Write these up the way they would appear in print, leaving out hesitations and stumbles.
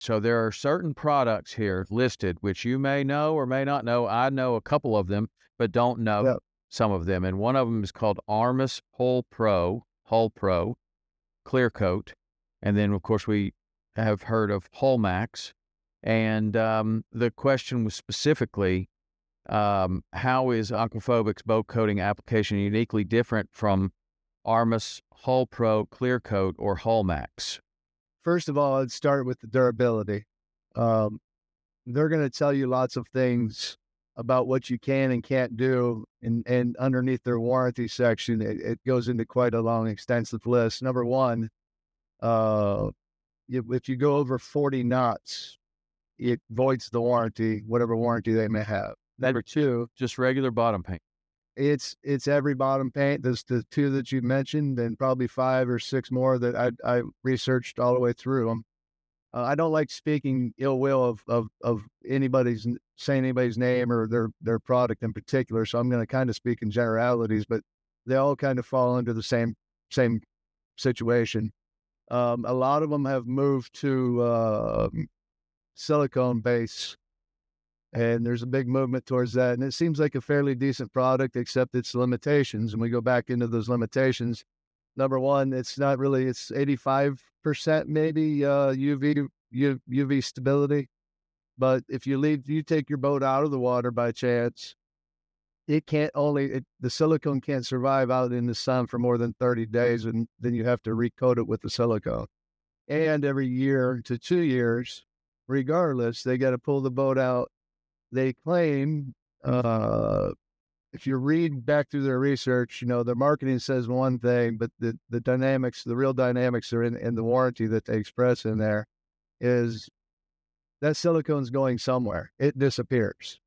So there are certain products here listed, which you may know or may not know. I know a couple of them, but don't know Yeah. some of them. And one of them is called Armis Hull Pro Clear Coat. And then, of course, we have heard of Hull Max. And the question was specifically, how is Aquaphobix boat coating application uniquely different from Armis Hull Pro Clear Coat or Hull Max? First of all, I'd start with the durability. Um, they're going to tell you lots of things about what you can and can't do, and underneath their warranty section, it goes into quite a long, extensive list. Number one, uh, if you go over 40 knots, it voids the warranty, whatever warranty they may have. Number two, Just regular bottom paint. it's every bottom paint. There's the two that you mentioned, and probably 5 or 6 more that I researched all the way through them. I don't like speaking ill will of anybody's saying anybody's name or their product in particular, so I'm going to kind of speak in generalities, but they all kind of fall into the same situation. A lot of them have moved to silicone base, and there's a big movement towards that. And it seems like a fairly decent product, except its limitations. And we go back into those limitations. Number one, it's not really, it's 85% maybe UV stability. But if you take your boat out of the water by chance, the silicone can't survive out in the sun for more than 30 days. And then you have to recoat it with the silicone. And every year to 2 years, regardless, they got to pull the boat out. They claim, if you read back through their research, their marketing says one thing, but the dynamics, the real dynamics are in the warranty that they express in there is that silicone's going somewhere. It disappears.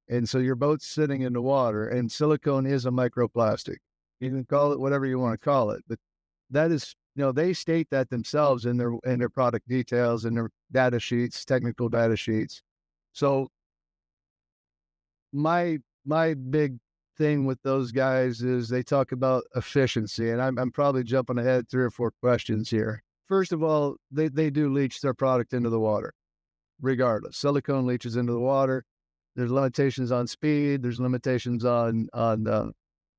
And so your boat's sitting in the water, and silicone is a microplastic. You can call it whatever you want to call it, but that is, they state that themselves in their product details and their data sheets, technical data sheets. So my big thing with those guys is they talk about efficiency, and I'm probably jumping ahead 3 or 4 questions here. First of all, they do leach their product into the water, regardless. Silicone leaches into the water. There's limitations on speed. There's limitations on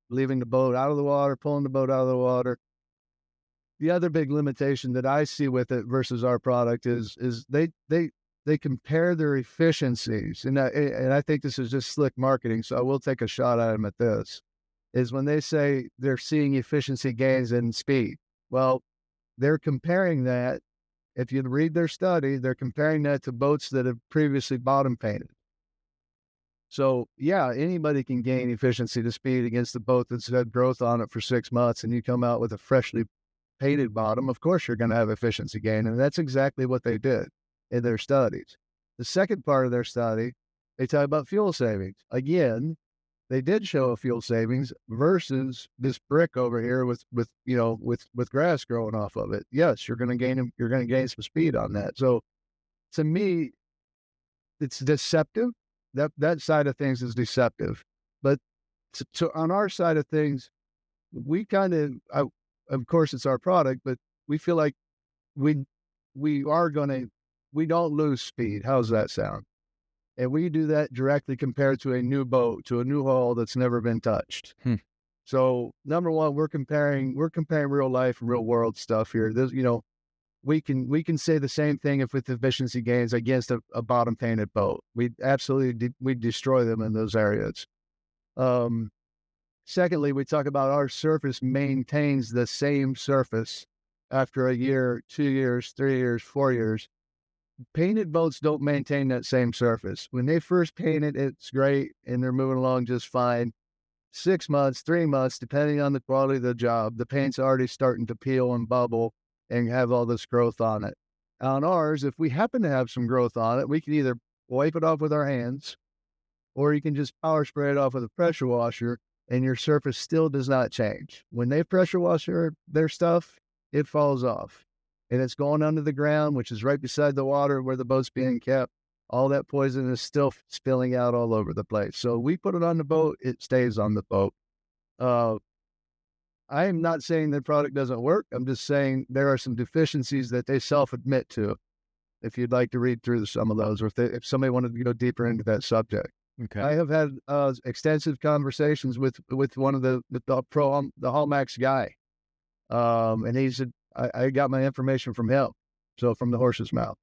leaving the boat out of the water, pulling the boat out of the water. The other big limitation that I see with it versus our product is they compare their efficiencies, and I think this is just slick marketing, so I will take a shot at them at this, is when they say they're seeing efficiency gains in speed. Well, they're comparing that, if you read their study, they're comparing that to boats that have previously bottom painted. So, yeah, anybody can gain efficiency to speed against the boat that's had growth on it for 6 months, and you come out with a freshly painted bottom. Of course, you're going to have efficiency gain, and that's exactly what they did in their studies. The second part of their study, they talk about fuel savings. Again, they did show a fuel savings versus this brick over here with grass growing off of it. Yes, you're going to gain some speed on that. So to me, it's deceptive. That side of things is deceptive. But on our side of things, we kind of course it's our product, but we feel like we don't lose speed. How's that sound? And we do that directly compared to a new boat, to a new hull that's never been touched. So number one, we're comparing real life and real world stuff here. There's, we can say the same thing if with efficiency gains against a bottom painted boat. We absolutely we destroy them in those areas. Secondly, we talk about our surface maintains the same surface after a year, 2 years, 3 years, 4 years. Painted boats don't maintain that same surface. When they first paint it, it's great, and they're moving along just fine. 6 months, 3 months, depending on the quality of the job, the paint's already starting to peel and bubble and have all this growth on it. On ours, if we happen to have some growth on it, we can either wipe it off with our hands, or you can just power spray it off with a pressure washer, and your surface still does not change. When they pressure wash their stuff, it falls off. And it's going under the ground, which is right beside the water where the boat's being kept. All that poison is still spilling out all over the place. So we put it on the boat, it stays on the boat. I am not saying the product doesn't work. I'm just saying there are some deficiencies that they self-admit to. if you'd like to read through some of those, or if somebody wanted to go deeper into that subject. Okay. I have had extensive conversations with one of the Hallmax guy, and I got my information from him, so from the horse's mouth.